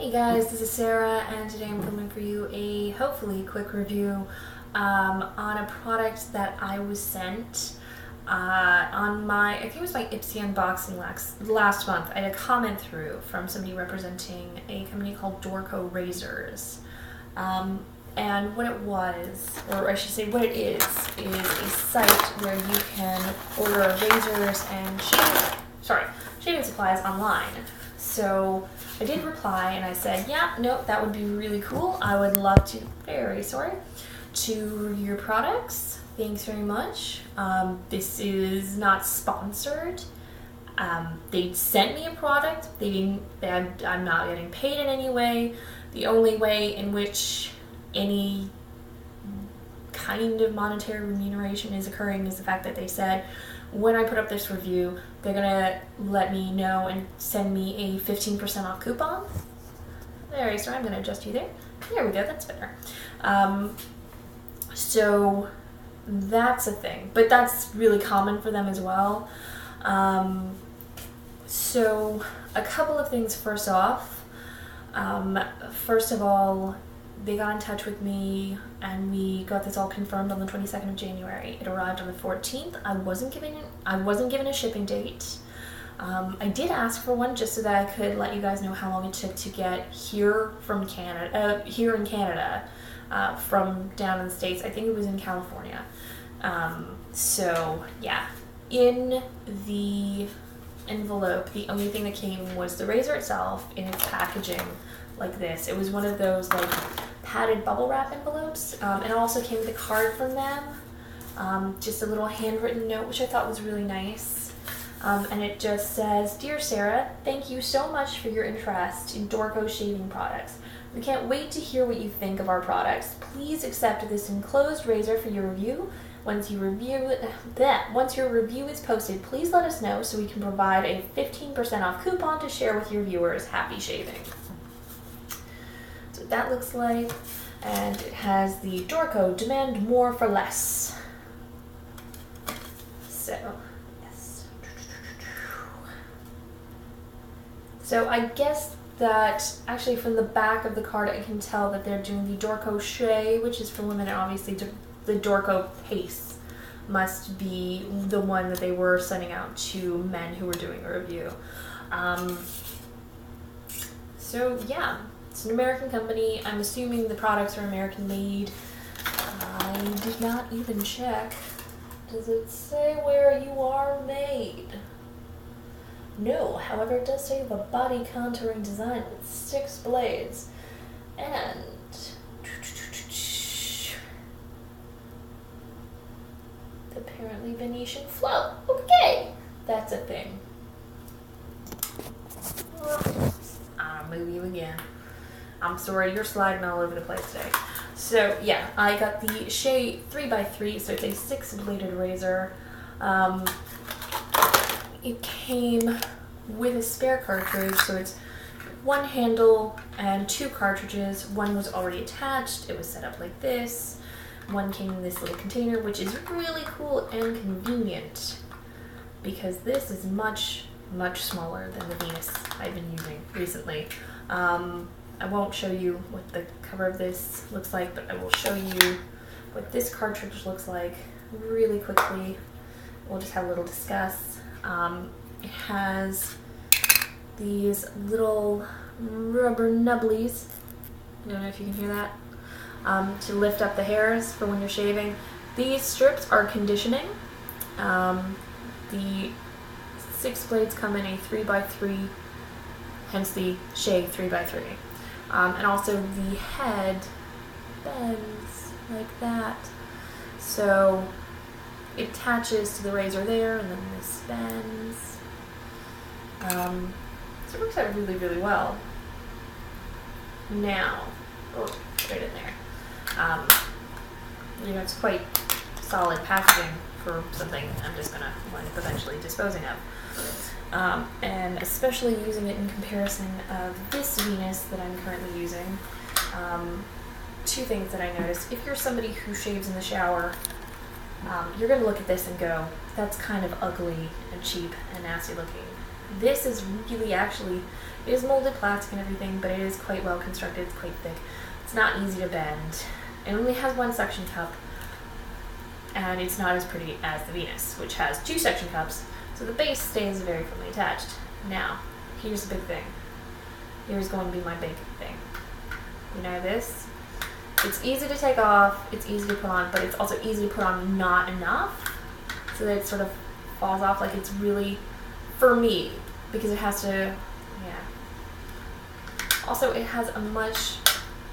Hey guys, this is Sarah, and today I'm coming for you a hopefully quick review on a product that I was sent on my, I think it was my Ipsy unboxing last month. I had a comment through from somebody representing a company called Dorco razors. And what it was, or I should say what it is a site where you can order razors and shaving supplies online. So I did reply and I said, yeah, no, that would be really cool. I would love to, to review your products. Thanks very much. This is not sponsored. They sent me a product. I'm not getting paid in any way. The only way in which any kind of monetary remuneration is occurring is the fact that they said, when I put up this review, they're gonna let me know and send me a 15% off coupon. There, so I'm gonna adjust you there. There we go, that's better. So that's a thing, but that's really common for them as well. So a couple of things first off. First of all, they got in touch with me and we got this all confirmed on the 22nd of January. It arrived on the 14th. I wasn't given a shipping date. I did ask for one just so that I could let you guys know how long it took to get here from Canada, from down in the States. I think it was in California. So yeah, in the envelope, the only thing that came was the razor itself in its packaging like this. It was one of those like padded bubble wrap envelopes, and it also came with a card from them, just a little handwritten note, which I thought was really nice. And it just says, "Dear Sarah, thank you so much for your interest in Dorco shaving products. We can't wait to hear what you think of our products. Please accept this enclosed razor for your review. Once your review is posted, please let us know so we can provide a 15% off coupon to share with your viewers. Happy shaving." So that looks like, and it has the Dorco Demand More for Less. So, yes. So I guess that actually from the back of the card I can tell that they're doing the Dorco Shai, which is for women, and obviously the Dorco Pace must be the one that they were sending out to men who were doing a review. So yeah, it's an American company. I'm assuming the products are American made. I did not even check. Does it say where you are made? No, however, it does say the body contouring design with 6 blades and apparently Venetian flow. Okay, that's a thing. I'll move you again. I'm sorry, you're sliding all over the place today. So yeah, I got the Shai 3x3, so it's a 6-bladed razor. It came with a spare cartridge, so it's 1 handle and 2 cartridges. One was already attached. It was set up like this. One came in this little container, which is really cool and convenient because this is much, much smaller than the Venus I've been using recently. I won't show you what the cover of this looks like, but I will show you what this cartridge looks like really quickly. We'll just have a little discuss. It has these little rubber nubblies. I don't know if you can hear that. To lift up the hairs for when you're shaving. These strips are conditioning. The 6 blades come in a 3x3, hence the Shai 3x3. And also the head bends like that. So it attaches to the razor there, and then this bends. So it works out really, really well. Now, put it in there. It's quite solid packaging for something I'm just gonna wind up eventually disposing of. And especially using it in comparison of this Venus that I'm currently using. 2 things that I noticed. If you're somebody who shaves in the shower, you're gonna look at this and go, that's kind of ugly and cheap and nasty looking. This is really actually, it is molded plastic and everything, but it is quite well constructed. It's quite thick. It's not easy to bend. It only has one suction cup, and it's not as pretty as the Venus, which has 2 suction cups, so the base stays very firmly attached. Now, here's the big thing. Here's going to be my big thing. You know this? It's easy to take off, it's easy to put on, but it's also easy to put on not enough, so that it sort of falls off. Like, it's really, for me, because it has to, yeah. Also, it has a much,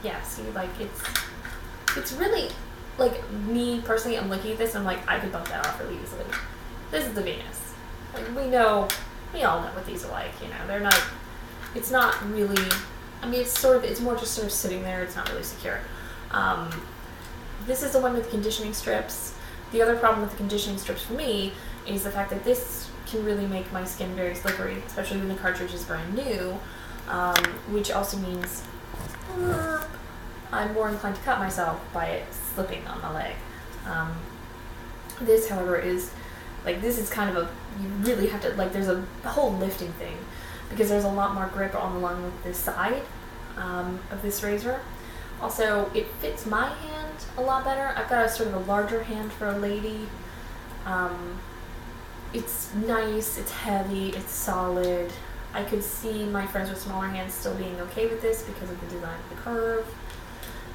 yeah, see, like, it's really, like, me personally, I'm looking at this and I'm like, I could bump that off really easily. This is the Venus. Like, we all know what these are like, you know, they're not, it's not really, I mean, it's more just sort of sitting there, it's not really secure. This is the one with conditioning strips. The other problem with the conditioning strips for me is the fact that this can really make my skin very slippery, especially when the cartridge is brand new, which also means I'm more inclined to cut myself by it slipping on my leg. This, however, is, like, this is kind of you really have to, like, there's a whole lifting thing, because there's a lot more grip along this side of this razor. Also, it fits my hand a lot better. I've got a sort of a larger hand for a lady. It's nice, it's heavy, it's solid. I could see my friends with smaller hands still being okay with this because of the design of the curve.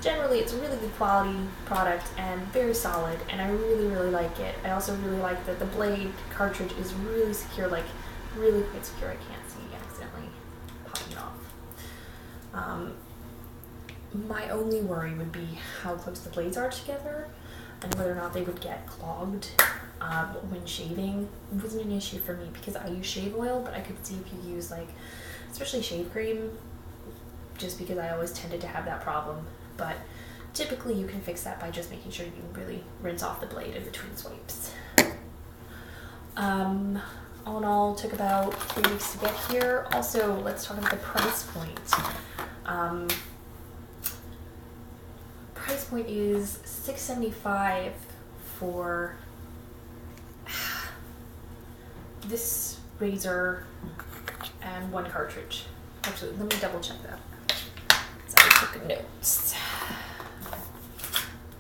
Generally, it's a really good quality product and very solid, and I really, really like it. I also really like that the blade cartridge is really secure, like really quite secure. I can't see accidentally popping it off. My only worry would be how close the blades are together and whether or not they would get clogged when shaving. It wasn't an issue for me because I use shave oil, but I could see if you use, like, especially shave cream, just because I always tended to have that problem. But typically you can fix that by just making sure you really rinse off the blade in between swipes. All in all, took about 3 weeks to get here. Also, let's talk about the price point. Price point is $6.75 for this razor and 1 cartridge. Actually, let me double check that. So I took notes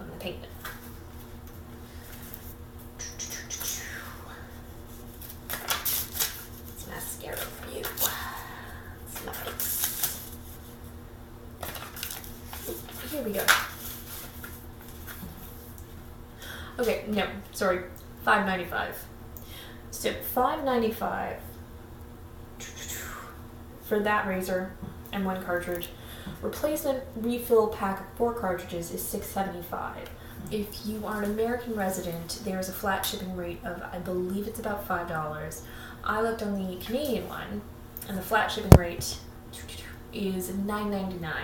on the payment. It's mascara for you. It's nice. Here we go. Okay, no, sorry, $5.95. So $5.95 for that razor and 1 cartridge. Replacement refill pack of 4 cartridges is $6.75. If you are an American resident, there's a flat shipping rate of, I believe it's about $5. I looked on the Canadian one, and the flat shipping rate is $9.99.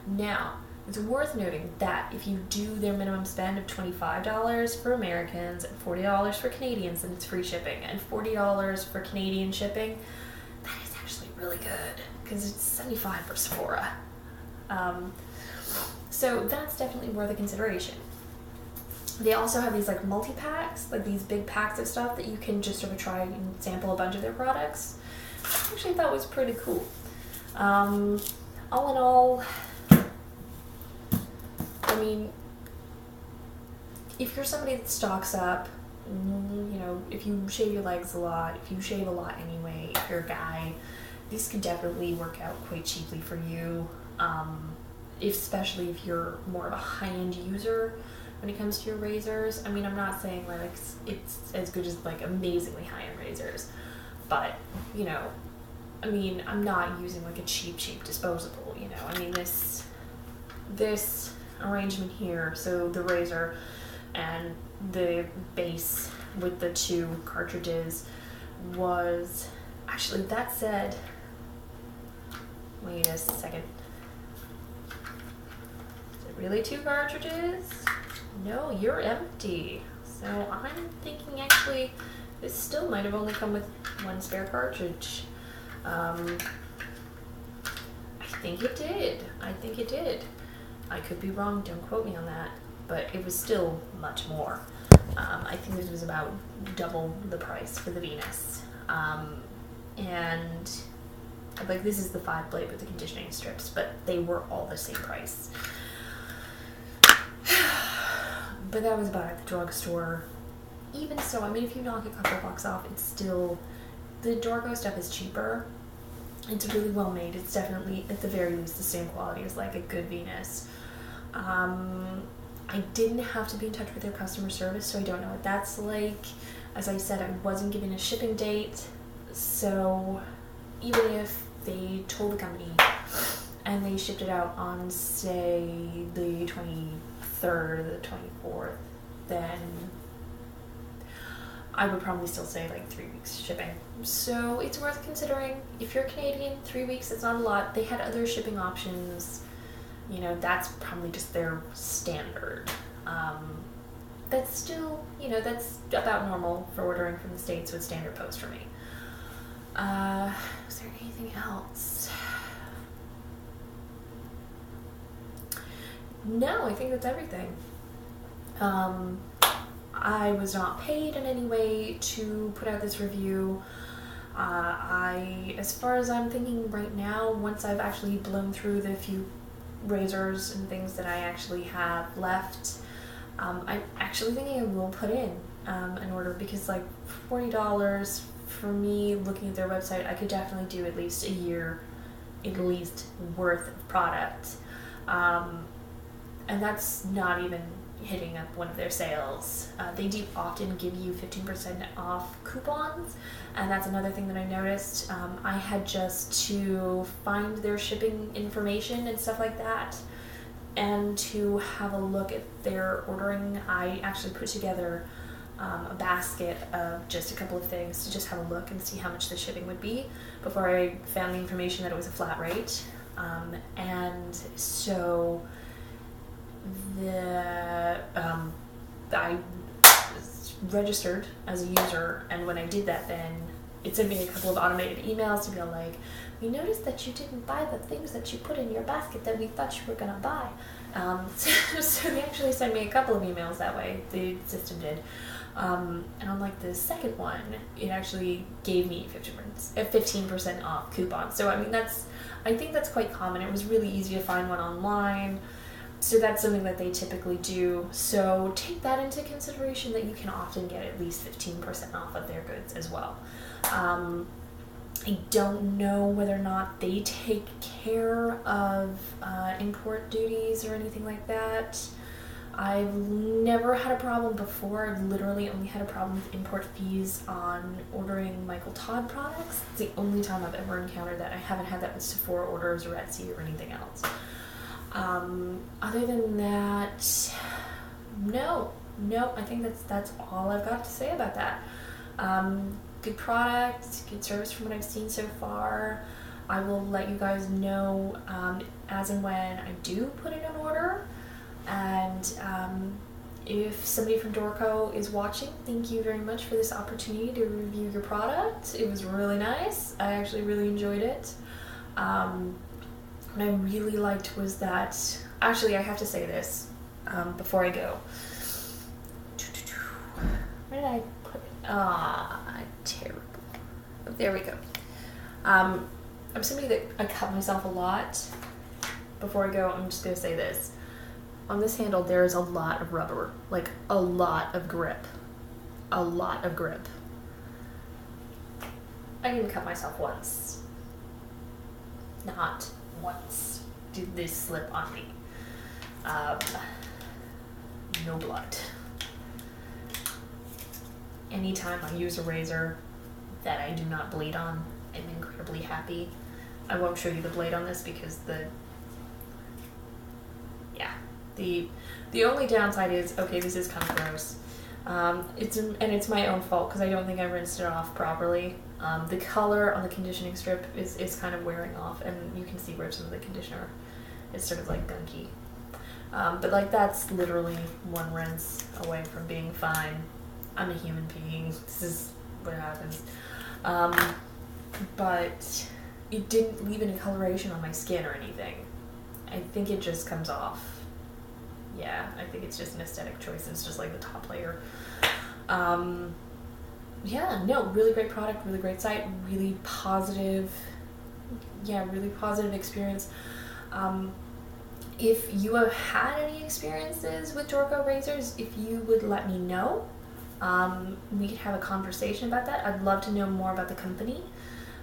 Now, it's worth noting that if you do their minimum spend of $25 for Americans and $40 for Canadians, then it's free shipping. And $40 for Canadian shipping, that is actually really good because it's 75 for Sephora. So that's definitely worth a consideration. They also have these, like, multi-packs, like these big packs of stuff that you can just sort of try and sample a bunch of their products. Actually, that was pretty cool. All in all, I mean, if you're somebody that stocks up, you know, if you shave your legs a lot, if you shave a lot anyway, if you're a guy, these could definitely work out quite cheaply for you, especially if you're more of a high-end user when it comes to your razors. I mean, I'm not saying like it's as good as, like, amazingly high-end razors, but, you know, I mean, I'm not using, like, a cheap disposable, you know. I mean, this arrangement here, so the razor and the base with the 2 cartridges was, actually, that said, wait a second, is it really 2 cartridges? No, you're empty. So I'm thinking, actually, this still might have only come with 1 spare cartridge. I think it did. I could be wrong, don't quote me on that, but it was still much more. I think this was about double the price for the Venus. and like this is the 5 blade with the conditioning strips, but they were all the same price. But that was about at the drugstore. Even so, I mean, if you knock a couple bucks off, it's still, the Dorco stuff is cheaper. It's really well made. It's definitely, at the very least, the same quality as like a good Venus. I didn't have to be in touch with their customer service, so I don't know what that's like. As I said, I wasn't given a shipping date, so even if they told the company and they shipped it out on, say, the 23rd or the 24th, then I would probably still say like 3 weeks shipping. So it's worth considering. If you're Canadian, 3 weeks, it's not a lot. They had other shipping options. You know, that's probably just their standard. That's still, you know, that's about normal for ordering from the States with standard post for me. Is there anything else? No, I think that's everything. I was not paid in any way to put out this review. As far as I'm thinking right now, once I've actually blown through the few razors and things that I actually have left, I'm actually thinking I will put in an order, because like $40 for me, looking at their website, I could definitely do at least a year, at least, worth of product. And that's not even hitting up one of their sales. They do often give you 15% off coupons, and that's another thing that I noticed. I had just to find their shipping information and stuff like that, and to have a look at their ordering. I actually put together a basket of just a couple of things to just have a look and see how much the shipping would be before I found the information that it was a flat rate. And so I registered as a user, and when I did that, then it sent me a couple of automated emails to be like, we noticed that you didn't buy the things that you put in your basket that we thought you were going to buy. So they actually sent me a couple of emails that way, the system did. And on like the second one, it actually gave me 15% off coupon. So I mean, I think that's quite common. It was really easy to find one online. So that's something that they typically do. So take that into consideration, that you can often get at least 15% off of their goods as well. I don't know whether or not they take care of import duties or anything like that. I've never had a problem before. I've literally only had a problem with import fees on ordering Michael Todd products. It's the only time I've ever encountered that. I haven't had that with Sephora orders or Etsy or anything else. Other than that, no, I think that's all I've got to say about that. Good product, good service from what I've seen so far. I will let you guys know as and when I do put in an order. And if somebody from Dorco is watching, thank you very much for this opportunity to review your product. It was really nice. I actually really enjoyed it. What I really liked was that, actually I have to say this before I go. Where did I put it? Terrible. Oh, there we go. I'm somebody that I cut myself a lot. Before I go, I'm just going to say this. On this handle, there is a lot of rubber, like a lot of grip. A lot of grip. I didn't cut myself once. Not once did this slip on me. No blood. Anytime I use a razor that I do not bleed on, I'm incredibly happy. I won't show you the blade on this because the only downside is, okay, this is kind of gross. It's my own fault because I don't think I rinsed it off properly. The color on the conditioning strip is kind of wearing off, and you can see where some of the conditioner is sort of like gunky. But like that's literally one rinse away from being fine. I'm a human being. This is what happens. But it didn't leave any coloration on my skin or anything. I think it just comes off. Yeah, I think it's just an aesthetic choice. It's just like the top layer. yeah, no, really great product, really great site, really positive, yeah, really positive experience. If you have had any experiences with Dorco razors, if you would let me know, we could have a conversation about that. I'd love to know more about the company.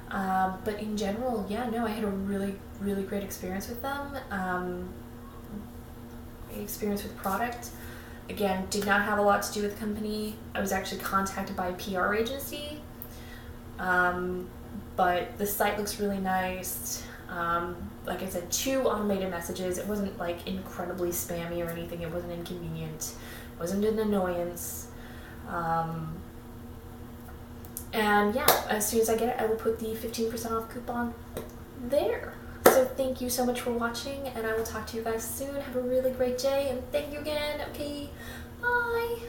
But in general, yeah, no, I had a really, really great experience with them. Experience with product. Again, did not have a lot to do with the company. I was actually contacted by a PR agency. But the site looks really nice. Like I said, 2 automated messages. It wasn't like incredibly spammy or anything. It wasn't inconvenient. It wasn't an annoyance. And yeah, as soon as I get it, I will put the 15% off coupon there. So thank you so much for watching, and I will talk to you guys soon. Have a really great day, and thank you again. Okay, bye.